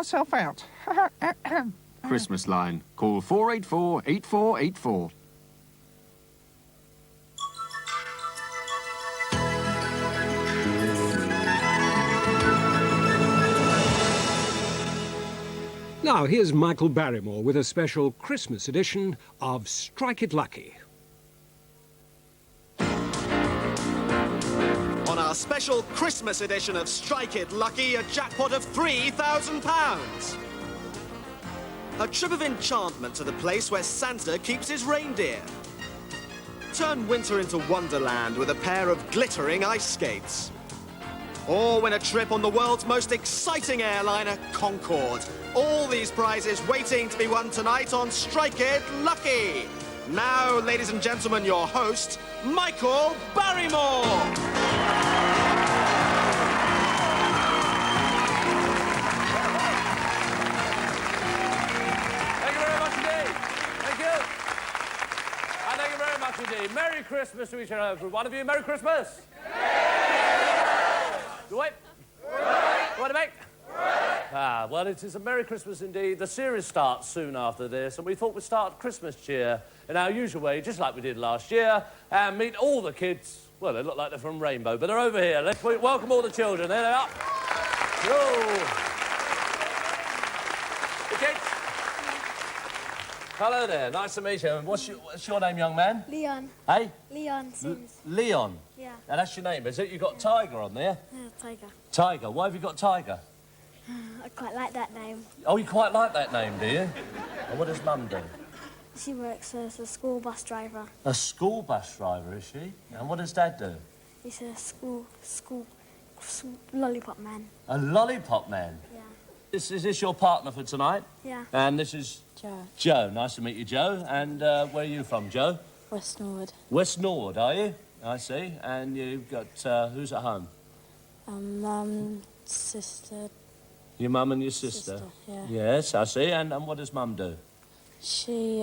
myself out. Christmas line. Call 484-8484. Now, here's Michael Barrymore with a special Christmas edition of Strike It Lucky. On our special Christmas edition of Strike It Lucky, a jackpot of £3,000. A trip of enchantment to the place where Santa keeps his reindeer. Turn winter into wonderland with a pair of glittering ice skates. Or win a trip on the world's most exciting airliner, Concorde. All these prizes waiting to be won tonight on Strike It Lucky. Now, ladies and gentlemen, your host, Michael Barrymore. Thank you very much indeed. Thank you. And thank you very much indeed. Merry Christmas to each and every one of you. Merry Christmas. You wait. What to make? Well, it is a Merry Christmas indeed. The series starts soon after this, and we thought we'd start Christmas cheer in our usual way, just like we did last year, and meet all the kids. Well, they look like they're from Rainbow, but they're over here. Let's welcome all the children. There they are. Hello. The kids. Hello there. Nice to meet you. What's your name, young man? Leon. Hey? Leon Sims. Leon? Yeah. Now, that's your name, is it? You've got Tiger on there? Tiger. Tiger. Why have you got Tiger? I quite like that name. Oh, you quite like that name, do you? And what does Mum do? She works as a school bus driver. A school bus driver, is she? And what does Dad do? He's a school lollipop man. A lollipop man? Yeah. Is this your partner for tonight? Yeah. And this is? Joe. Joe. Nice to meet you, Joe. And where are you from, Joe? West Norwood. West Norwood, are you? I see. And you've got, who's at home? Mum, sister. Your mum and your sister? Yeah. Yes, I see. And what does Mum do? She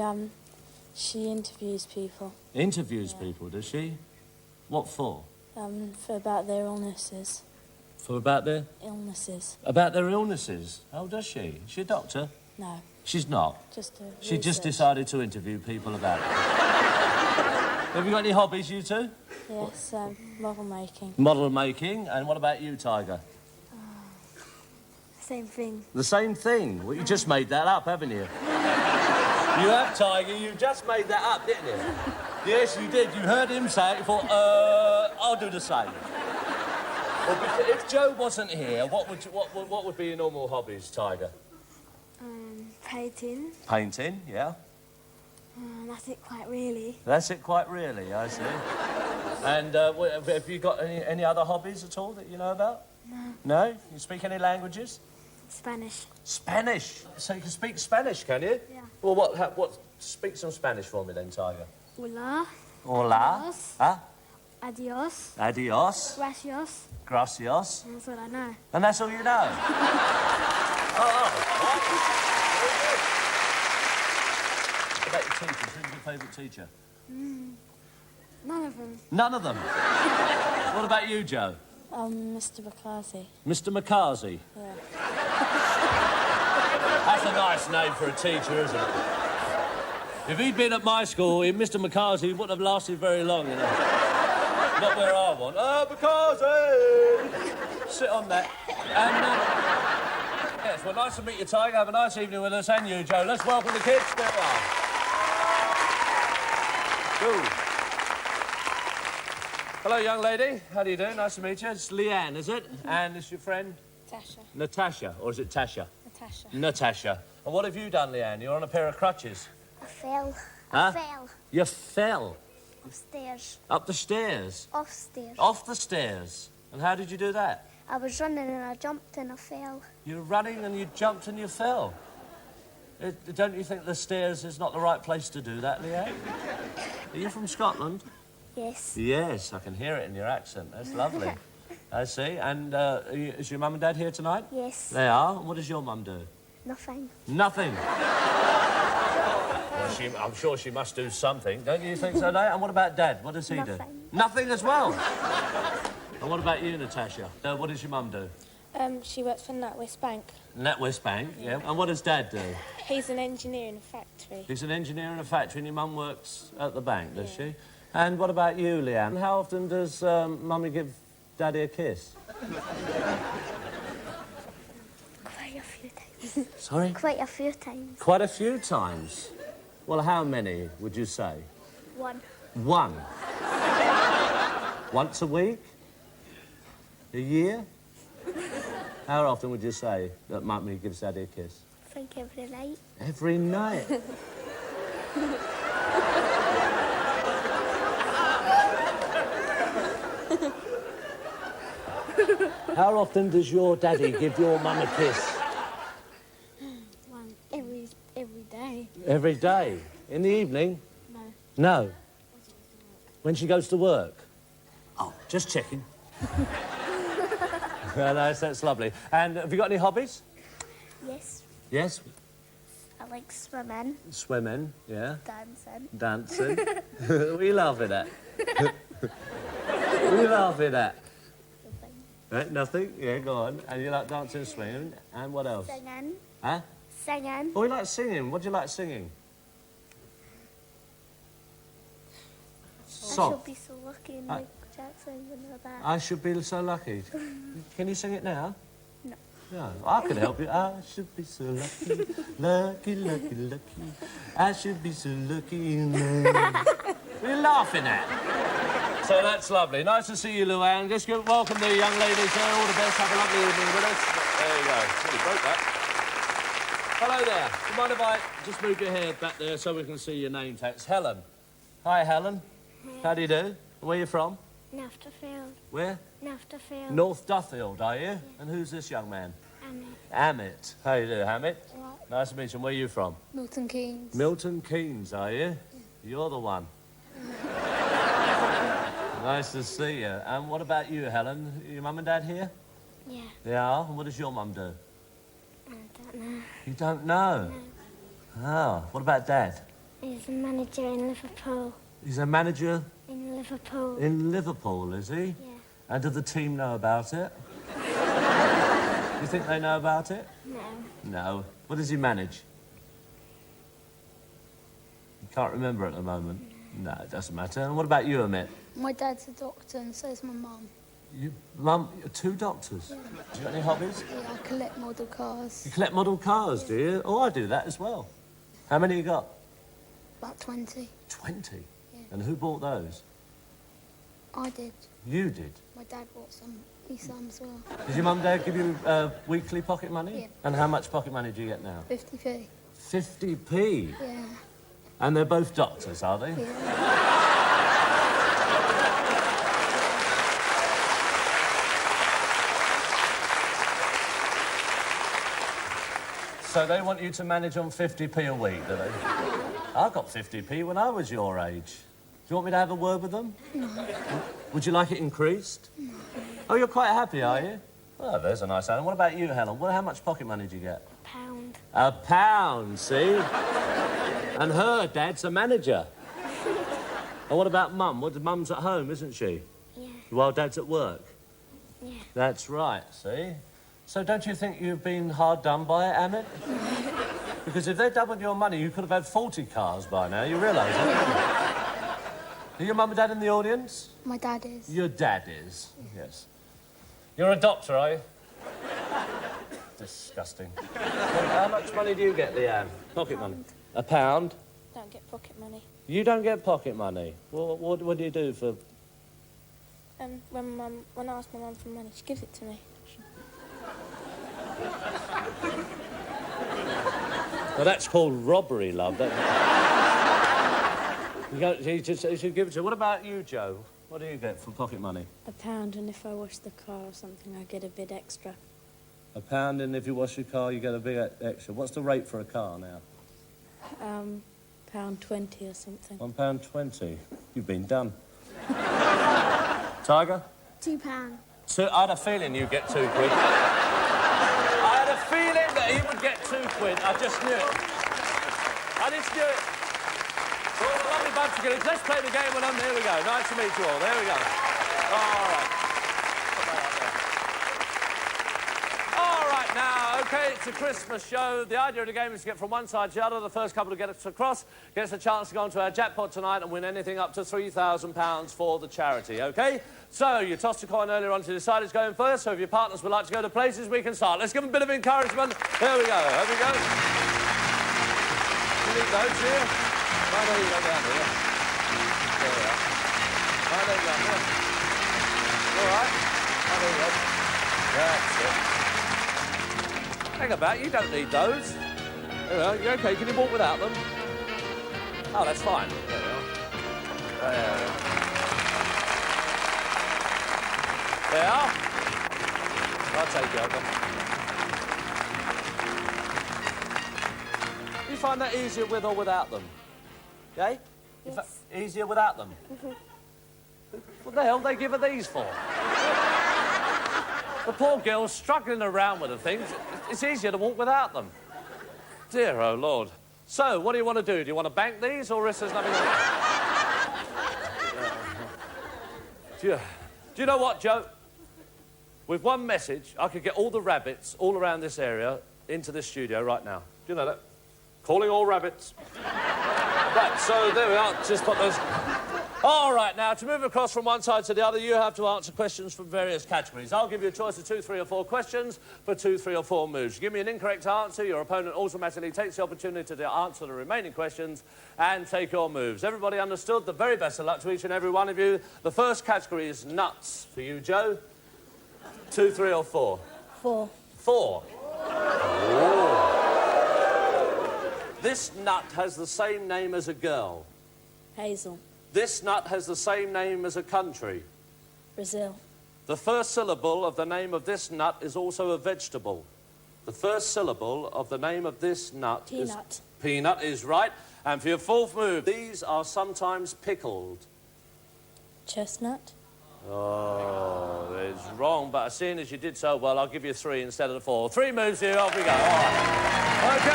interviews people. Interviews people, does she? What for? For about their illnesses. For about their? Illnesses. About their illnesses? Oh, does she? Is she a doctor? No. She's not? She just research. decided to interview people about it. Have you got any hobbies, you two? Yes, model making. Model making. And what about you, Tiger? Same thing. The same thing? Well, you just made that up, haven't you? You have, Tiger. You just made that up, didn't you? Yes, you did. You heard him say it. You thought, I'll do the same. Well, if Joe wasn't here, what would be your normal hobbies, Tiger? Painting. Painting, yeah. That's it quite really. That's it quite really, I see. And have you got any other hobbies at all that you know about? No. No? You speak any languages? Spanish. Spanish? So you can speak Spanish, can you? Yeah. Well, what? Speak some Spanish for me then, Tiger. Hola. Hola. Adios. Huh? Adios. Adios. Gracias. Gracias. That's what I know. And that's all you know? Right. What about your teachers? Who's your favourite teacher? None of them. None of them? What about you, Joe? Mr. McCarthy. Mr. McCarthy? Yeah. That's a nice name for a teacher, isn't it? If he'd been at my school, Mr. McCarthy wouldn't have lasted very long, you know. Not where I want. McCarthy! Sit on that. And, yes, well, nice to meet you, Tiger. Have a nice evening with us, and you, Joe. Let's welcome the kids. There we are. Cool. Hello, young lady. How do you do? Nice to meet you. It's Leanne, is it? And it's your friend? Tasha. Natasha, or is it Tasha? Natasha. Natasha. And what have you done, Leanne? You're on a pair of crutches. I fell. Huh? I fell. You fell? Upstairs. Up the stairs? Offstairs. Off the stairs? And how did you do that? I was running and I jumped and I fell. You were running and you jumped and you fell. Don't you think the stairs is not the right place to do that, Leanne? Are you from Scotland? Yes. Yes, I can hear it in your accent. That's lovely. I see. And is your mum and dad here tonight? Yes. They are? And what does your mum do? Nothing. Nothing. Well, I'm sure she must do something. Don't you think so, Dad? And what about Dad? What does he do? Nothing. Nothing as well? And what about you, Natasha? What does your mum do? She works for NatWest Bank. NatWest Bank, yeah. And what does Dad do? He's an engineer in a factory. He's an engineer in a factory and your mum works at the bank, does she? And what about you, Leanne? How often does Mummy give Daddy a kiss? Quite a few times. Sorry? Quite a few times. Quite a few times. Well, how many would you say? One. One. Once a week? A year? How often would you say that Mummy gives Daddy a kiss? I think every night. Every night. How often does your daddy give your mum a kiss? One. Every day. Every day? In the evening? No. No. When she goes to work? Oh, just checking. Well, that's lovely. And have you got any hobbies? Yes. Yes? I like swimming, Swimming, yeah. dancing. Dancing. What are you laughing at? What are you laughing at? Nothing? Yeah, go on. And you like dancing and swimming. And what else? Singing. Huh? Singing. Oh, you like singing. What do you like singing? I Song. should be so lucky in Michael Jackson and all that. I should be so lucky. Can you sing it now? No. No, I could help you. I should be so lucky, lucky, lucky, lucky. I should be so lucky. What are you laughing at? So that's lovely. Nice to see you, Luann. Just welcome the young ladies here. All the best. Have a lovely evening with us. There you go. Really broke that. Hello there. Do you mind if I just move your hair back there so we can see your name tags? Helen. Hi, Helen. How do you do? Where are you from? Nafterfield. Where? Nafterfield. North Duffield, are you? And who's this young man? Amit. How you do, Amit? Nice to meet you. Where are you from? Milton Keynes. Milton Keynes, are you? You're the one. Nice to see you. And what about you, Helen? Your mum and dad here? Yeah. They are? And what does your mum do? I don't know. You don't know? Oh, what about dad? He's a manager in Liverpool. He's a manager In Liverpool. in Liverpool, is he? Yeah. And do the team know about it? You think they know about it? No. No. What does he manage? You can't remember at the moment? No, it doesn't matter. And what about you, Amit? My dad's a doctor and so is my mum. You, Mum, you're two doctors. Do you got any hobbies? Yeah, I collect model cars. You collect model cars, do you? Oh, I do that as well. How many you got? About 20. 20? Yeah. And who bought those? I did. You did? My dad bought some as well. Did your mum and dad give you weekly pocket money? Yeah. And how much pocket money do you get now? 50p. 50p? Yeah. And they're both doctors, are they? Yeah. So they want you to manage on 50p a week, do they? I got 50p when I was your age. Do you want me to have a word with them? No. Would you like it increased? No. Oh, you're quite happy, are you? Oh, there's a nice Helen. What about you, Helen? Well, how much pocket money do you get? £1. A pound, see? And her dad's a manager. And what about Mum? What, Mum's at home, isn't she? Yeah. While Dad's at work? Yeah. That's right, see? So don't you think you've been hard done by it, Amit? Because if they doubled your money, you could have had 40 cars by now. You realise that? Are your mum and dad in the audience? My dad is. Your dad is, yes. You're a doctor, are you? Disgusting. How much money do you get, Leanne? Pocket money? A pound? Don't get pocket money. You don't get pocket money? What do you do for... When I ask my mum for money, she gives it to me. Well, that's called robbery, love. You should give it to her. What about you, Joe? What do you get for pocket money? £1, and if I wash the car or something, I get a bit extra. A pound, and if you wash your car, you get a big extra. What's the rate for a car now? £1.20 or something. £1.20. You've been done. Tiger? £2. I had a feeling you'd get 2 quid. I had a feeling that he would get 2 quid. I just knew it. I just knew it. Well, a lovely bunch of kids. Let's play the game with them. Here we go. Nice to meet you all. There we go. All right. Put that up there. OK, it's a Christmas show. The idea of the game is to get from one side to the other. The first couple to get us across gets a chance to go onto our jackpot tonight and win anything up to £3,000 for the charity, OK? So, you tossed a coin earlier on to decide who's going first, so if your partners would like to go to places, we can start. Let's give them a bit of encouragement. Here we go. Here we go. You need those here? Right, there you go down here. There we are. Right, there you go. Here. All right. Right, there you go. That's it. Hang about, you don't need those. There we are. You're OK. Can you walk without them? Oh, that's fine. There we are. There we are. There are. I'll take you over. Do you find that easier with or without them? Okay? Yes. Easier without them? What the hell they give her these for? The poor girl's struggling around with the things. It's easier to walk without them. Dear, oh, Lord. So, what do you want to do? Do you want to bank these, or is there nothing... Do you know what, Joe? With one message, I could get all the rabbits all around this area into this studio right now. Do you know that? Calling all rabbits. Right, so there we are. Just put those... All right, now, to move across from one side to the other, you have to answer questions from various categories. I'll give you a choice of 2, 3 or 4 questions for 2, 3 or 4 moves. You give me an incorrect answer, your opponent automatically takes the opportunity to answer the remaining questions and take your moves. Everybody understood? The very best of luck to each and every one of you. The first category is nuts. For you, Joe? 2, 3 or 4? 4. 4. Ooh. This nut has the same name as a girl. Hazel. This nut has the same name as a country. Brazil. The first syllable of the name of this nut is also a vegetable. The first syllable of the name of this nut Peanut. is... Peanut is right. And for your fourth move, these are sometimes pickled. Chestnut. Oh, it's wrong, but seeing as you did so well, I'll give you 3 instead of the 4. 3 moves here, off we go. All right. OK.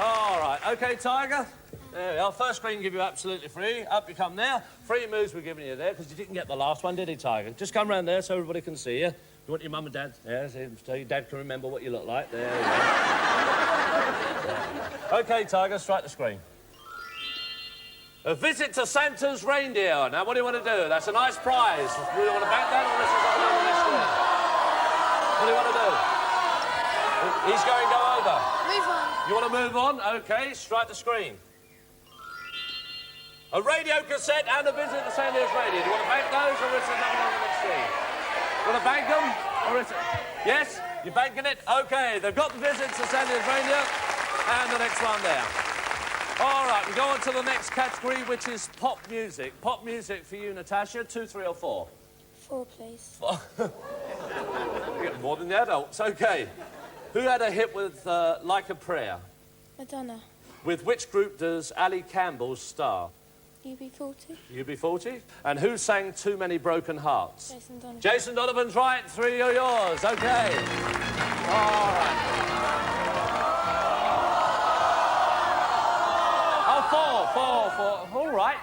All right, OK, Tiger. There we are. First screen give you absolutely free. Up you come there. 3 moves we're giving you there, because you didn't get the last one, did he, Tiger? Just come round there so everybody can see you. You want your mum and dad? Yeah, so your dad can remember what you look like. There we go. OK, Tiger, strike the screen. A visit to Santa's reindeer. Now, what do you want to do? That's a nice prize. Do you want to bank that, or this is on the next screen? What do you want to do? He's going to go over. Move on. You want to move on? OK, strike the screen. A radio cassette and a visit to Santa's reindeer. Do you want to bank those, or is there nothing on the next screen? You want to bank them, or is it... Yes? You're banking it? OK, they've got the visit to Santa's reindeer and the next one there. All right, we go on to the next category, which is pop music. Pop music for you, Natasha. 2, 3 or 4? 4, please. You get more than the adults. OK. Who had a hit with Like a Prayer? Madonna. With which group does Ali Campbell star? UB40. UB40. And who sang Too Many Broken Hearts? Jason Donovan. Jason Donovan's right. 3 are yours. OK. All right. Oh, 4. All right.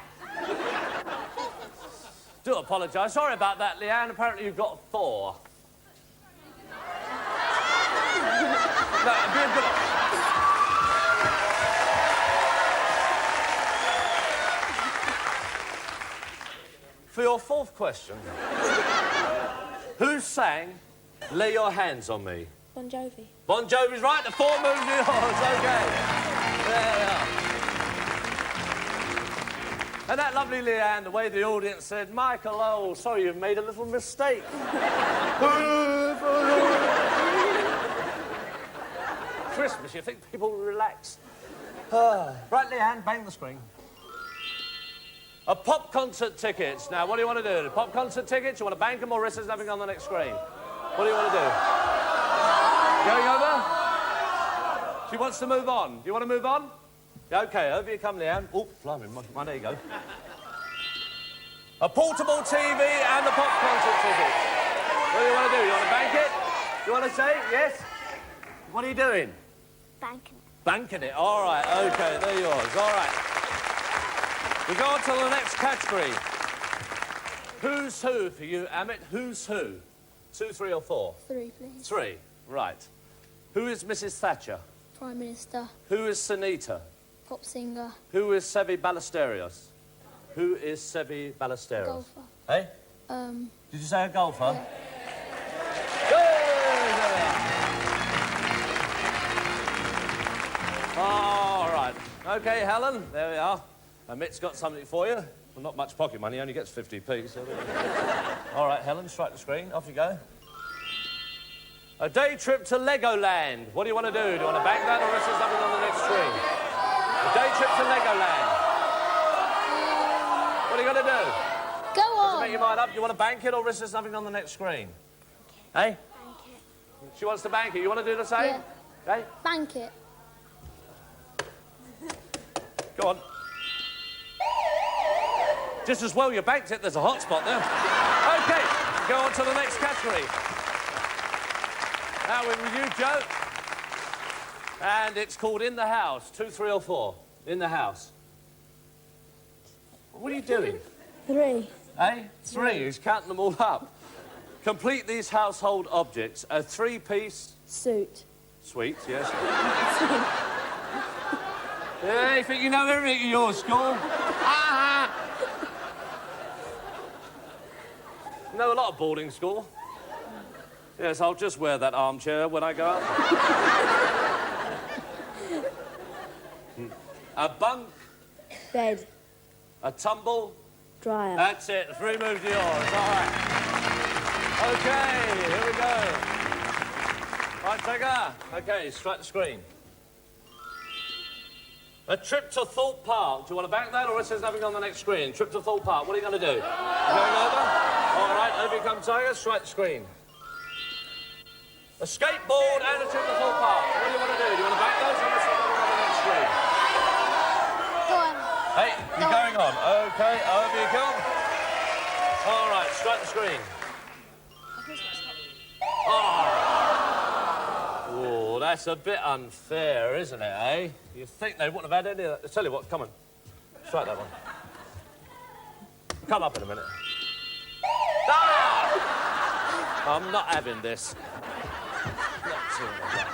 Do apologise. Sorry about that, Leanne. Apparently you've got 4. No, be a good... For your fourth question, who sang Lay Your Hands on Me? Bon Jovi. Bon Jovi's right. The 4 moves are yours. OK. There we are. And that lovely Leanne, the way the audience said, Michael, oh, sorry, you've made a little mistake. Christmas, you think people will relax. Right, Leanne, bang the screen. A pop concert tickets. Now, what do you want to do? The pop concert tickets? You want to bank them, or is there nothing on the next screen? What do you want to do? Going over? She wants to move on. Do you want to move on? OK, over you come, Leanne. Oh, blimey, there you go. A portable TV and a pop concert ticket. What do you want to do? You want to bank it? You want to say yes? What are you doing? Banking. Banking it. All right, OK, they're yours. All right. We go on to the next category. Who's who for you, Amit? Who's who? 2, 3 or 4? 3, please. 3, right. Who is Mrs. Thatcher? Prime Minister. Who is Sunita? Pop singer. Who is Sevi Ballesteros? Who is Sevi Ballesteros? Golfer. Hey? Um, Did you say a golfer? Yeah. All right. OK, Helen, there we are. Mitt's got something for you. Well, not much pocket money, only gets 50p. So all right, Helen, strike the screen. Off you go. A day trip to Legoland. What do you want to do? Do you want to bank that or is there something on the next screen? A day trip to Legoland. What are you going to do? go on. Make your mind up. Do you want to bank it or is there something on the next screen? Hey? She wants to bank it. You want to do the same? Yeah. Okay? Bank it. Go on. Just as well you banked it, there's a hot spot there. OK, go on to the next category. Now we're with you, Joe. And it's called In the House. 2, 3 or 4. In the House. What are you doing? 3. Eh? 3. He's counting them all up. Complete these household objects. A 3-piece... Suit. Sweet, yes. Yeah, you think you know everything at your school? Know a lot of boarding school. Yes, I'll just wear that armchair when I go out. A bunk. Bed. A tumble. Dryer. That's it. 3 moves are yours. All right. OK, here we go. Right, Tiger. OK, strike the screen. A trip to Thorpe Park. Do you want to back that or is there nothing on the next screen? Trip to Thorpe Park. What are you going to do? You going over? All right, over you come, Tiger. Strike the screen. A skateboard and a trip to Thorpe Park. What do you want to do? Do you want to back those or is there nothing on the next screen? Go on. Hey, you're going on. OK, over you come. All right, strike the screen. Oh, that's a bit unfair, isn't it, eh? You think they wouldn't have had any of that. Tell you what, come on. Strike that one. Come up in a minute. Ah! I'm not having this. Not doing that.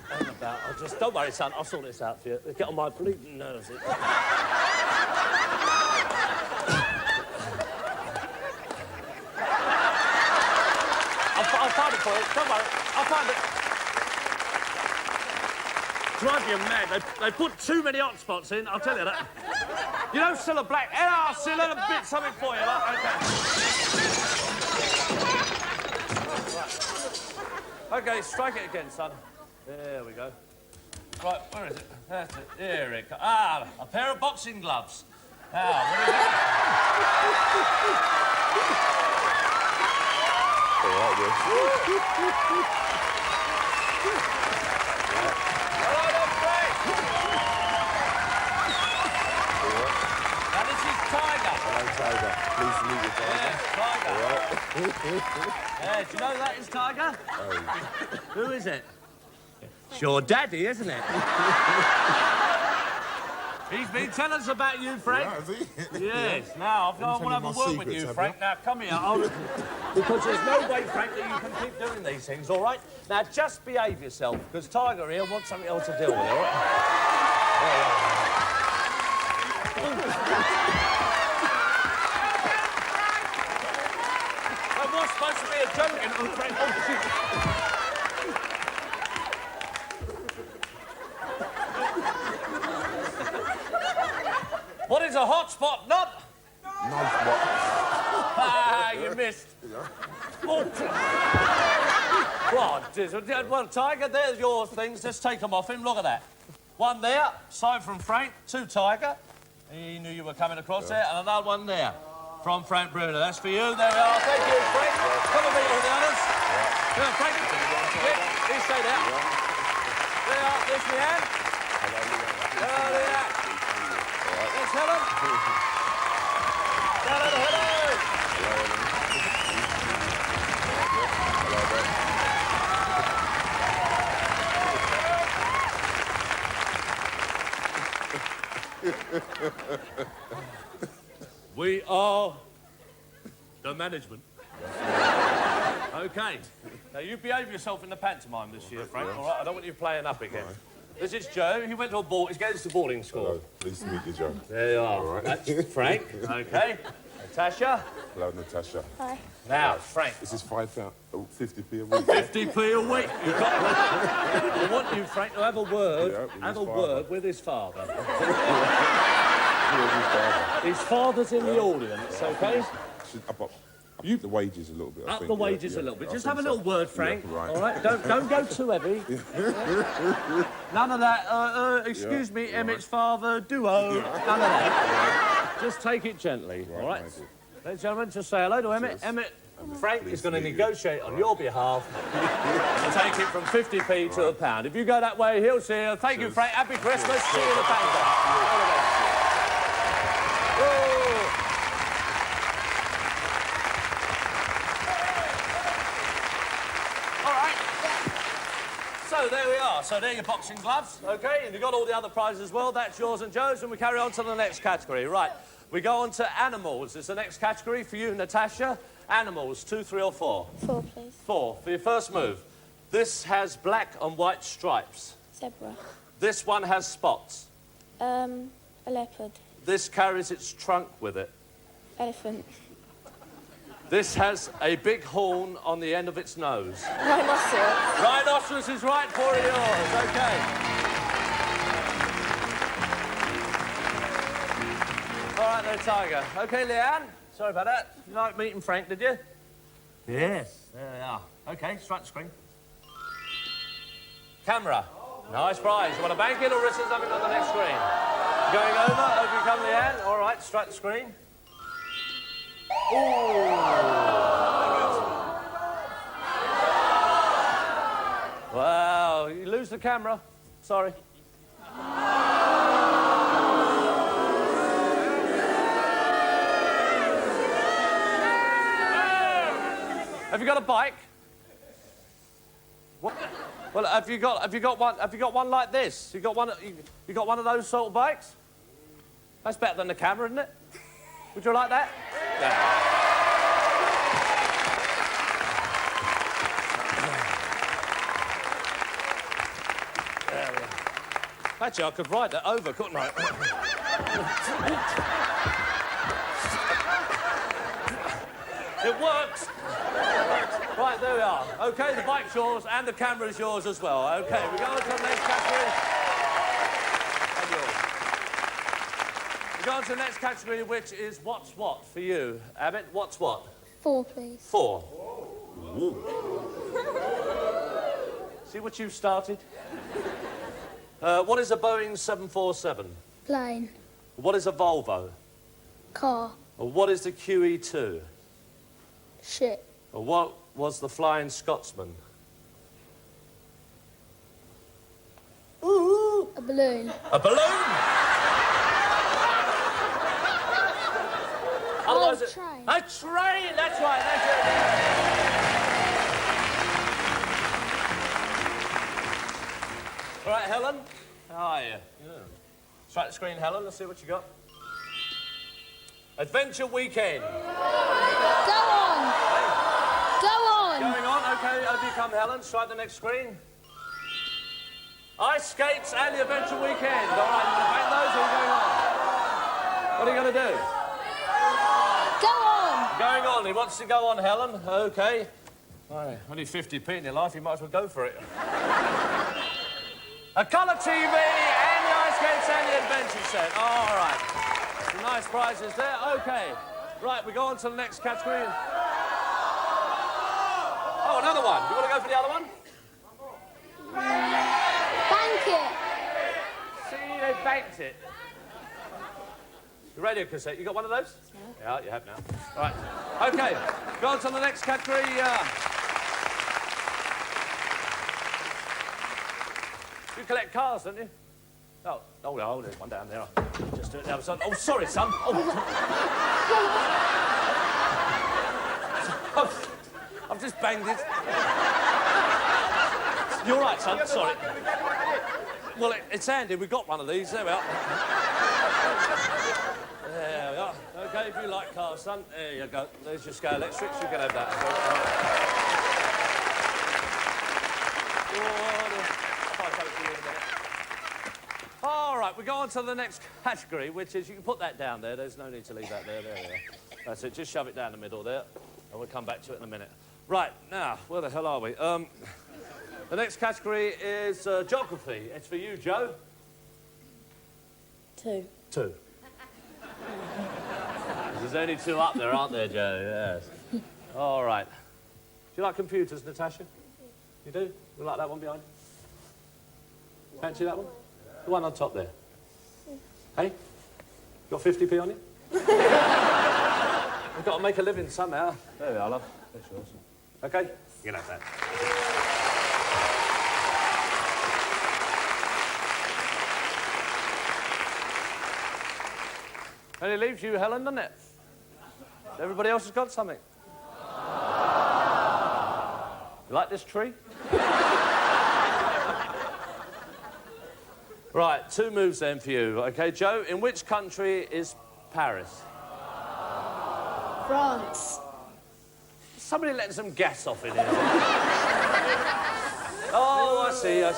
Hang about. I'll just... Don't worry, son. I'll sort this out for you. Get on my bleeding nerves. I'll find it for you. Don't worry. I'll find it. Drive you mad. They put too many hot spots in, I'll tell you that. You know, still a black... I'll still let them bit something for you, like, OK. OK, strike it again, son. There we go. Right, where is it? That's it. Here it comes. Ah, a pair of boxing gloves. Now, what is Hello there, Frank. Now, this is Tiger. Hello, Tiger. Pleased to meet you, Tiger. Yes, Tiger. Yeah, do you know that is Tiger? Oh. Who is it? It's your daddy, isn't it? He's been telling us about you, Frank. Yeah, has he? Yes. Now, I want to have a word with you, Frank. Now, come here. Because there's no way, Frank, that you can keep doing these things, all right? Now, just behave yourself, because Tiger here wants something else to deal with, all right? That was supposed to be a joke, and Frank... Oh, shit. What is a hot spot? Not... Non-spot. Ah, you missed. Oh, well, Tiger, there's your things. Just take them off him. Look at that. 1 there, sign from Frank. 2, Tiger. He knew you were coming across there. And another one there from Frank Bruno. That's for you. There we are. Thank you, Frank. Come and meet all the others. Here, Frank. Please stay there. There are. There's my hand. Hello there. Yes, Helen. Helen, hello. We are the management. OK. Now, you behave yourself in the pantomime this year, Frank, all right? I don't want you playing up again. This is Joe. He went to a board. He's going to boarding school. Hello. Pleased to meet you, Joe. There you are. All right. That's Frank. OK. Natasha. Hello, Natasha. Hi. Now, Frank. This is 50p a week. 50p a week. You've got I want you, Frank, to have a word. Yeah, with have his a father. word with his father. Here's his father. His father's in the audience, OK? Should up the wages a little bit. I Up think, the yeah, wages yeah. a little bit. I Just think have a so. little word, Frank. Yeah, right. All right? Don't go too heavy. None of that. Excuse me, Emmett's father, duo. None of that. Just take it gently. Right, all right? thank you. Ladies and gentlemen, just say hello to Emmett. Cheers. Emmet, Frank is going to meet you. negotiate on your behalf to take it from 50p to £1. If you go that way, he'll see you. Thank you, Cheers. Frank. Happy Christmas. See you in the banter. All the best. All right. So there we are. So there are your boxing gloves, OK? And you've got all the other prizes as well. That's yours and Joe's, and we carry on to the next category. Right. We go on to animals. It's the next category for you, Natasha. Animals, 2, 3 or 4? 4, please. 4. For your first move. This has black and white stripes. Zebra. This one has spots. A leopard. This carries its trunk with it. Elephant. This has a big horn on the end of its nose. Rhinoceros. Rhinoceros is right, 4 of yours. OK. All right, then, Tiger. OK, Leanne. Sorry about that. You like meeting Frank, did you? Yes. There they are. OK, strike the screen. Camera. Nice prize. You want to bank it or risk something on the next screen? Going over. Over you come, Leanne. All right, strike the screen. Ooh. Wow, you lose the camera. Sorry. Have you got a bike? What? Well, have you got one like this? You got one of those sort of bikes? That's better than the camera, isn't it? Would you like that? Yeah. There we are. Actually, I could ride that over, couldn't I? It works. Right, there we are. OK, the bike's yours and the camera's yours as well. OK, we go on to the next category. And yours. We go on to the next category, which is what's what for you. Abbott, what's what? 4, please. 4. See what you've started? What is a Boeing 747? Plane. What is a Volvo? Car. What is the QE2? Ship. What was the Flying Scotsman? Ooh. A balloon. A balloon? Otherwise it- train. A train, that's right, that's it. All right, Helen, how are you? Strike the screen, Helen, let's see what you got. Adventure Weekend. Go on. Go on. Going on, OK, over you come, Helen. Strike the next screen. Ice skates and the Adventure Weekend. All right, you going to bank those or are you going on? What are you going to do? Go on. Going on. He wants to go on, Helen. OK. All right, only 50p in your life, you might as well go for it. A colour TV and the ice skates and the adventure set. All right. Some nice prizes there. OK. Right, we go on to the next category. Oh, another one. You want to go for the other one? Bank it. See, they banked it. The radio cassette, you got one of those? Yeah, you have now. All right. OK, go on to the next category. You collect cars, don't you? Oh, there's one down there. Just do it now, son. Oh, sorry, son. Oh. I've just banged it. You're right, son. Sorry. Well, it's handy. We've got one of these. There we are. There we are. OK, if you like cars, son. There you go. There's your scale electrics. You can have that. All right, we go on to the next category, which is, you can put that down there. There's no need to leave that there. There we are. That's it. Just shove it down the middle there, and we'll come back to it in a minute. Right, now, where the hell are we? The next category is geography. It's for you, Joe. 2. 2. There's only 2 up there, aren't there, Joe? Yes. All right. Do you like computers, Natasha? You do? You like that one behind you? Fancy that one? The one on top there. Hey? Got 50p on you? We've got to make a living somehow. There we are, love. There's yours. OK? You can have that. Only leaves you, Helen, doesn't it? Everybody else has got something. You like this tree? Right, 2 moves then for you. OK, Joe, in which country is Paris? France. Somebody letting some gas off in here. Oh, I see. All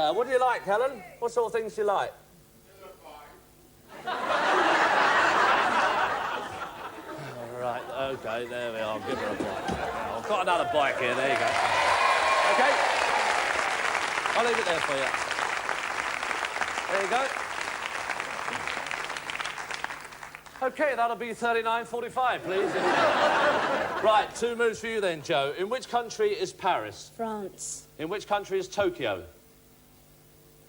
right. What do you like, Helen? What sort of things do you like? All right, OK, there we are. Give her a bike. I've got another bike here. There you go. OK. I'll leave it there for you. There you go. OK, that'll be 39.45, please. Right, 2 moves for you then, Joe. In which country is Paris? France. In which country is Tokyo?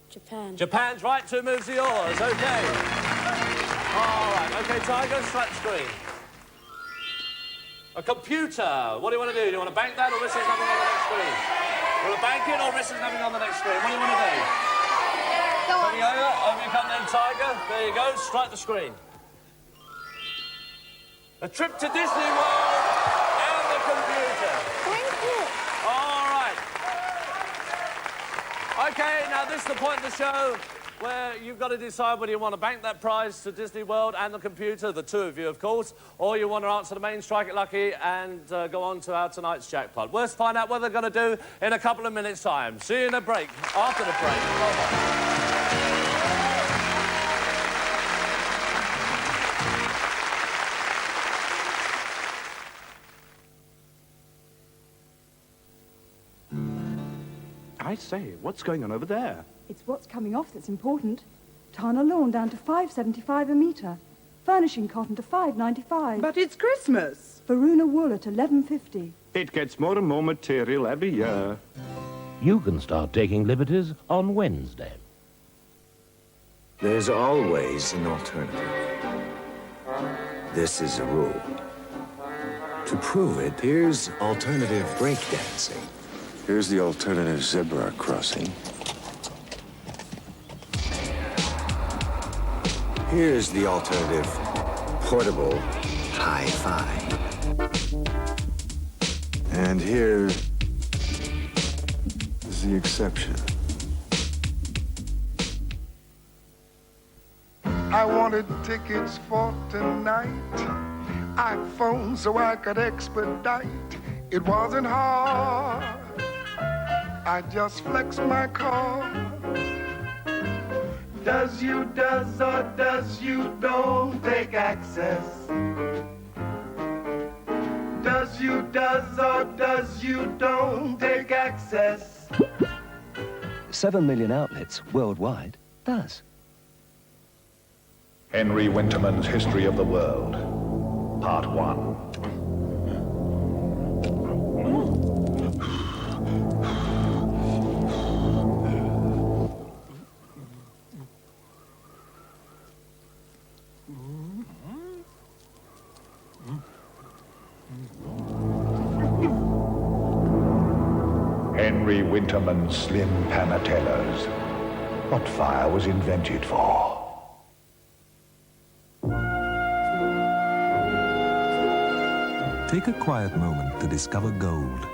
Japan. Japan's right. 2 moves are yours. OK. All right. OK, Tiger, strike the screen. A computer. What do you want to do? Do you want to bank that or risk there's nothing on the next screen? You want to bank it or risk there's nothing on the next screen? What do you want to do? Go on. Over you come then, Tiger. There you go. Strike the screen. A trip to Disney World and the computer. Thank you. All right. OK, now this is the point of the show where you've got to decide whether you want to bank that prize to Disney World and the computer, the 2 of you, of course, or you want to answer the main Strike It Lucky and go on to our tonight's jackpot. We'll find out what they're going to do in a couple of minutes' time. See you in a break, after the break. I say, what's going on over there? It's what's coming off that's important. Tana lawn down to $5.75 a metre. Furnishing cotton to $5.95. But it's Christmas. Varuna wool at $11.50. It gets more and more material every year. You can start taking liberties on Wednesday. There's always an alternative. This is a rule. To prove it, here's alternative breakdancing. Here's the alternative zebra crossing. Here's the alternative portable hi-fi. And here is the exception. I wanted tickets for tonight. I phoned so I could expedite. It wasn't hard. I just flexed my card. Does you does or does you don't take access? Does you does or does you don't take access? 7 million outlets worldwide does. Henry Winterman's History of the World, Part 1. Henry Winterman's slim panatellas. What fire was invented for? Take a quiet moment to discover gold.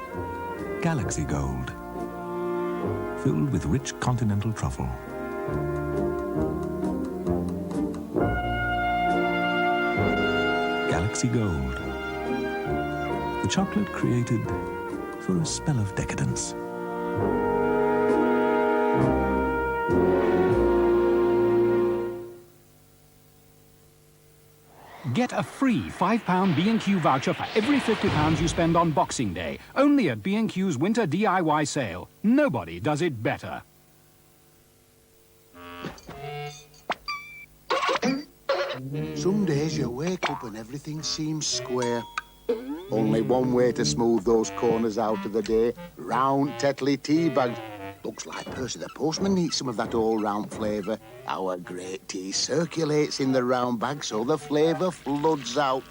Galaxy Gold. Filled with rich continental truffle. Galaxy Gold. The chocolate created for a spell of decadence. Get a free £5 B&Q voucher for every £50 you spend on Boxing Day. Only at B&Q's Winter DIY sale. Nobody does it better. Some days you wake up and everything seems square. Only one way to smooth those corners out of the day. Round Tetley tea bags. Looks like Percy the postman needs some of that all-round flavour. Our great tea circulates in the round bag so the flavour floods out.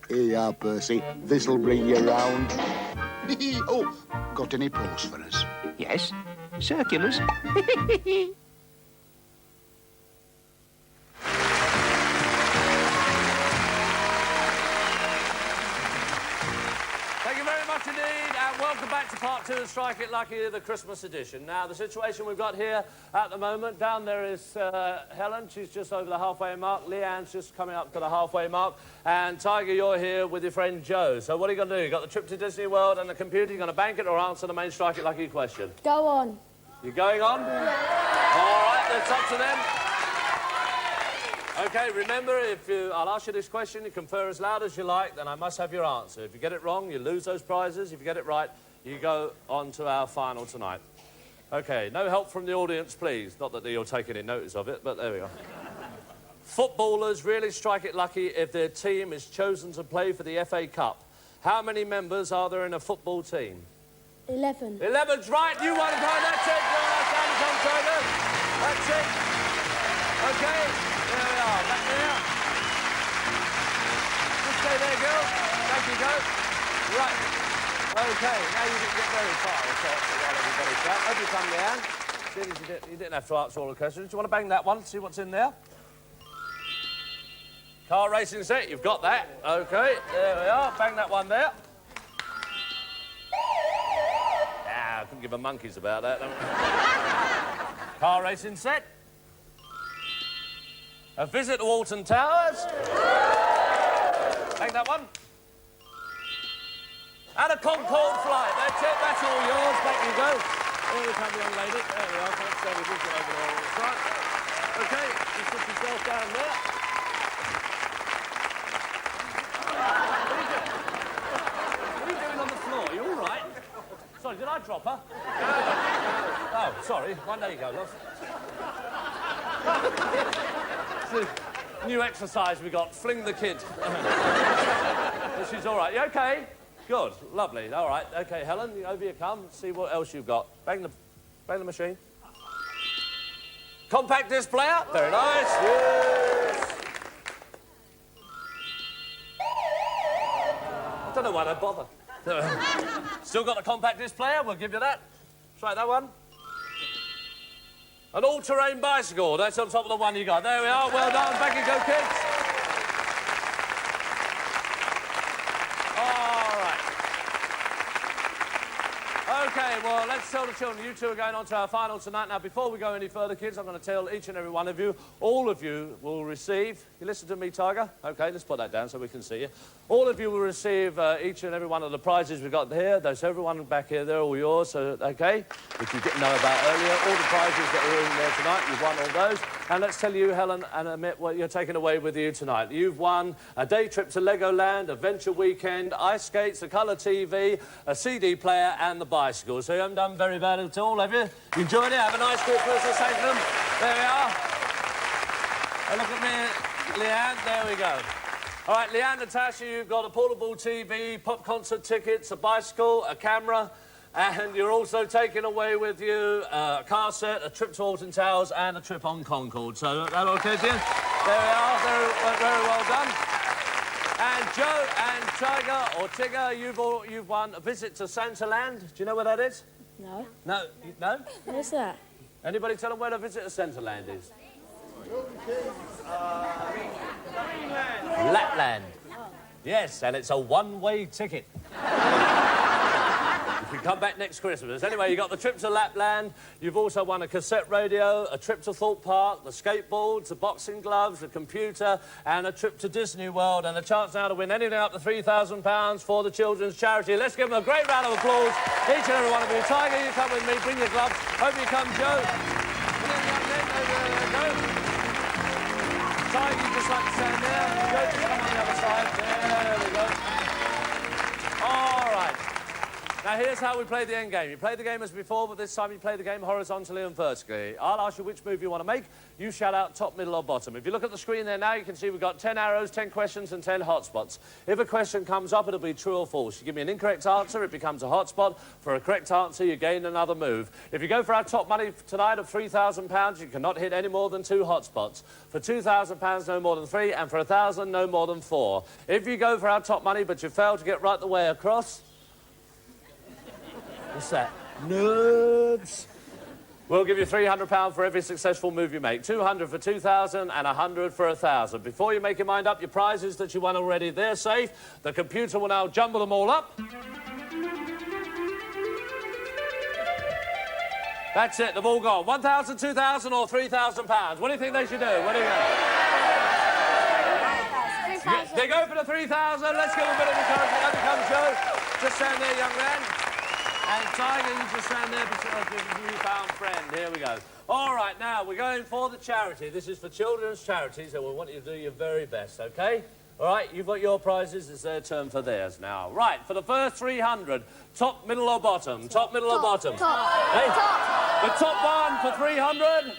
Here you are, Percy. This'll bring you round. Oh, got any post for us? Yes, circulars. Thank you very much indeed, and welcome back to part 2 of Strike It Lucky, the Christmas edition. Now, the situation we've got here at the moment, down there is Helen. She's just over the halfway mark. Leanne's just coming up to the halfway mark. And Tiger, you're here with your friend Joe. So what are you going to do? You've got the trip to Disney World and the computer. You're going to bank it or answer the main Strike It Lucky question? Go on. You're going on? All right, that's up to them. OK, remember, I'll ask you this question, you confer as loud as you like, then I must have your answer. If you get it wrong, you lose those prizes. If you get it right, you go on to our final tonight. OK, no help from the audience, please. Not that you're taking any notice of it, but there we go. Footballers really strike it lucky if their team is chosen to play for the FA Cup. How many members are there in a football team? 11. 11's right, you won a point, that's it. That's it. OK. There we are, back there. Just stay there, girl. Thank you, go. Right. OK, now you didn't get very far, so while everybody's out. Hope you come, Leanne. You didn't have to answer all the questions. Do you want to bang that one, see what's in there? Car racing set, you've got that. OK, there we are. Bang that one there. Ah, I couldn't give a monkeys about that. Car racing set. A visit to Alton Towers. Take that one. And a Concorde flight. That's it. That's all yours. Back you go. Here we come, young lady. There we are. Thanks, David. We'll get over there all the time. OK, just put yourself down there. What are you doing on the floor? Are you all right? Sorry, did I drop her? Oh, sorry. Well, there you go, love. New exercise we got, fling the kid. But she's all right. You OK? Good, lovely. All right, OK, Helen, over you come. See what else you've got. Bang the machine. Compact disc player. Very nice. Yes. I don't know why they bother. Still got the compact disc player. We'll give you that. Try that one. An all-terrain bicycle. That's on top of the one you got. There we are. Well done. Back you go, kids. All right. OK, well, let's tell the children. You two are going on to our final tonight. Now, before we go any further, kids, I'm going to tell each and every one of you, all of you will receive... You listen to me, Tiger? OK, let's put that down so we can see you. All of you will receive each and every one of the prizes we've got here. There's everyone back here. They're all yours, so OK? Which you didn't know about earlier. All the prizes that are in there tonight, you've won all those. And let's tell you, Helen and Amit, what you're taking away with you tonight. You've won a day trip to Legoland, a venture weekend, ice skates, a colour TV, a CD player and the bicycle. So you haven't done very bad at all, have you? You enjoyed it? Have a nice Christmas, thank them. There we are. And look at me, Leanne. There we go. All right, Leanne, Natasha, you've got a portable TV, pop concert tickets, a bicycle, a camera, and you're also taking away with you a car set, a trip to Alton Towers, and a trip on Concorde. So that OK to you? There we are. Very well done. And Joe and Tiger, or Tigger, you've won a visit to Santaland. Do you know where that is? No. No? No? Where's that? Anybody tell them where the visit to Santaland is? Lapland. Yes, and it's a one-way ticket. You can come back next Christmas. Anyway, you got the trip to Lapland. You've also won a cassette radio, a trip to Thorpe Park, the skateboards, the boxing gloves, the computer, and a trip to Disney World, and a chance now to win anything up to £3,000 for the children's charity. Let's give them a great round of applause, each and every one of you. Tiger, you come with me. Bring your gloves. Hope you come, Joe. Come in, young men. There you go. Tiger, you just like to stand there. Joe, just come on the other side. There we go. All right. Now, here's how we play the end game. You play the game as before, but this time you play the game horizontally and vertically. I'll ask you which move you want to make. You shout out top, middle, or bottom. If you look at the screen there now, you can see we've got 10 arrows, 10 questions, and 10 hotspots. If a question comes up, it'll be true or false. You give me an incorrect answer, it becomes a hotspot. For a correct answer, you gain another move. If you go for our top money tonight of £3,000, you cannot hit any more than 2 hotspots. For £2,000, no more than 3, and for 1,000, no more than 4. If you go for our top money, but you fail to get right the way across... What's that? Nerds. We'll give you £300 for every successful move you make. 200 for 2,000 and 100 for 1,000. Before you make your mind up, your prizes that you won already, they're safe. The computer will now jumble them all up. That's it, they've all gone. 1,000, 2,000 or £3,000. What do you think they should do? What do you think? They go for the 3,000. Let's give them a bit of encouragement. Up comes Joe. Just stand there, young man. And Tiger, you just stand there beside your newfound friend. Here we go. All right, now, we're going for the charity. This is for children's charities, and we want you to do your very best, OK? All right, you've got your prizes. It's their turn for theirs now. Right, for the first 300, top, middle or bottom? Top, middle or bottom? Top. Hey? Top. The top one for 300?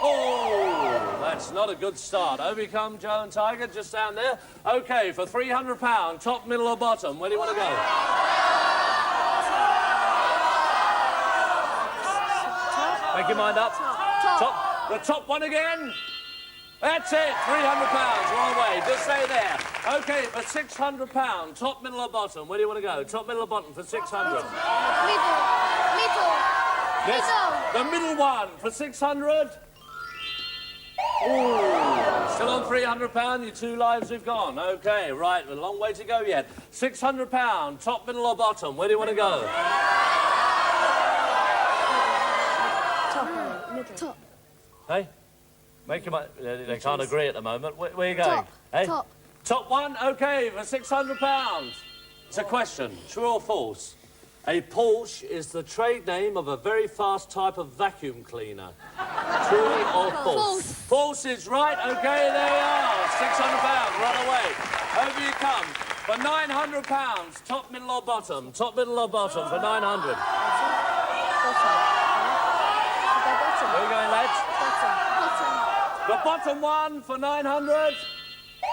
Oh, that's not a good start. Over you come, Joe and Tiger. Just stand there. OK, for £300, top, middle or bottom? Where do you want to go? Make your mind up. Top. The top one again. That's it. £300. Wrong way. Just stay there. OK, for £600, top, middle or bottom? Where do you want to go? Top, middle or bottom for 600? Middle. Yes. The middle one for 600? Ooh. Still on £300. Your 2 lives have gone. OK, right. A long way to go yet. £600, top, middle or bottom? Where do you want to go? Top. Hey? Make your mind... They can't agree at the moment. Where are you going? Top. Hey? Top. Top one? OK, for £600. It's a question. True or false? A Porsche is the trade name of a very fast type of vacuum cleaner. True or false? False is right. OK, there you are. £600. Run away. Over you come. For £900, top, middle or bottom? Top, middle or bottom for 900? Where are you going, lads? Bottom. The bottom one for 900?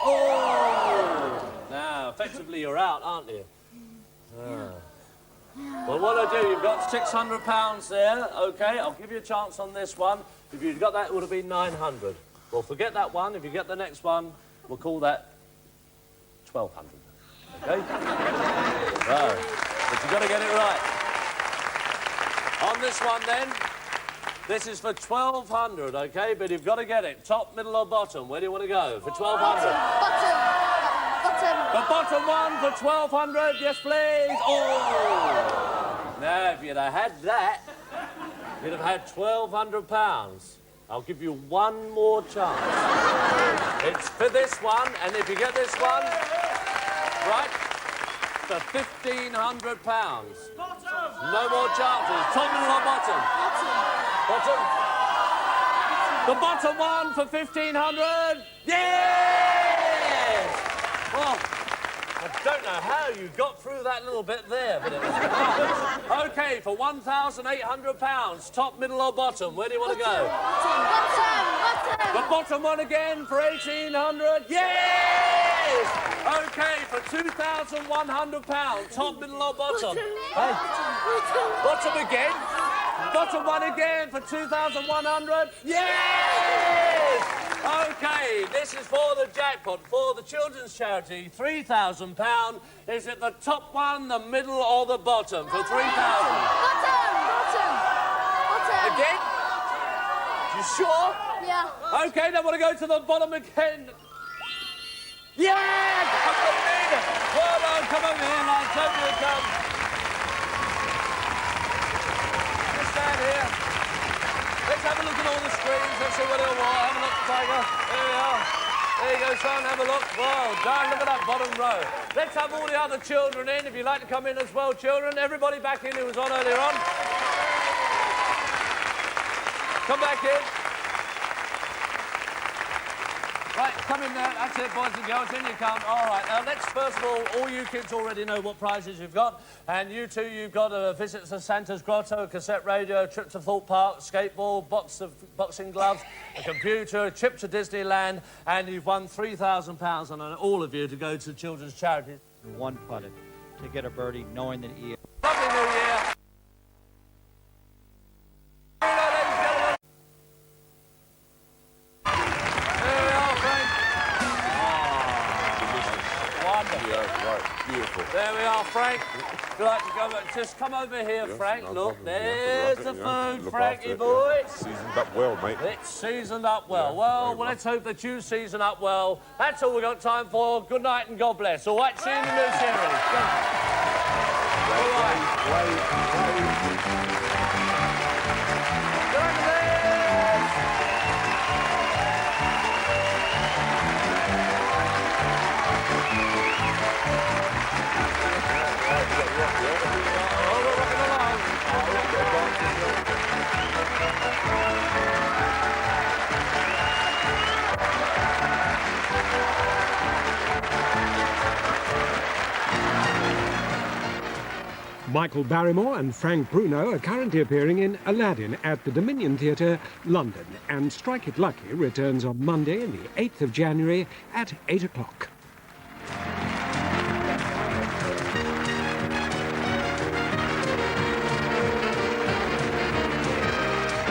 Oh! Now, effectively, you're out, aren't you? Well, what I do, you've got £600 there. OK, I'll give you a chance on this one. If you'd got that, it would have been 900. Well, forget that one. If you get the next one, we'll call that 1,200. OK? No. But you've got to get it right. On this one, then, this is for 1,200, OK? But you've got to get it. Top, middle or bottom? Where do you want to go? For 1,200? Bottom. The bottom one for 1,200, yes, please. Oh! Now, if you'd have had that, you'd have had £1,200. I'll give you one more chance. It's for this one, and if you get this one, right, for £1,500. No more chances. Top, middle or bottom? Bottom. The bottom one for 1,500. Yes! Well, I don't know how you got through that little bit there, but it was OK, for £1,800, top, middle or bottom? Where do you want to go? Bottom. The bottom one again for 1,800. Yes! OK, for £2,100, top, middle or bottom? Hey. Bottom again. Bottom one again for 2,100. Yes! OK, this is for the jackpot, for the children's charity, £3,000. Is it the top one, the middle or the bottom for 3,000? Bottom. Again? You sure? Yeah. OK, then we'll go to the bottom again. Yes! Well done, come over here, lads. Over you come. all the screens. Let's see what they'll want. Have a look, Tiger. There we are. There you go, son. Have a look. Well done. Look at that bottom row. Let's have all the other children in. If you'd like to come in as well, children. Everybody back in who was on earlier on. Come back in. Right, come in there. That's it, boys and girls. In you come. All right, now let's first of all you kids already know what prizes you've got. And you two, you've got a visit to Santa's Grotto, a cassette radio, a trip to Thorpe Park, skateboard, box of boxing gloves, a computer, a trip to Disneyland, and you've won £3,000 on all of you to go to children's charities. One putted to get a birdie, knowing that he... Lovely New Year. Beautiful. There we are, Frank. Would you like to go? Just come over here, Frank. Look, there's the food, Frankie boy. Seasoned up well, mate. It's seasoned up well. Well, let's hope that you season up well. That's all we've got time for. Good night and God bless. All right, see you in the new series. Michael Barrymore and Frank Bruno are currently appearing in Aladdin at the Dominion Theatre, London, and Strike It Lucky returns on Monday, the 8th of January at 8 o'clock.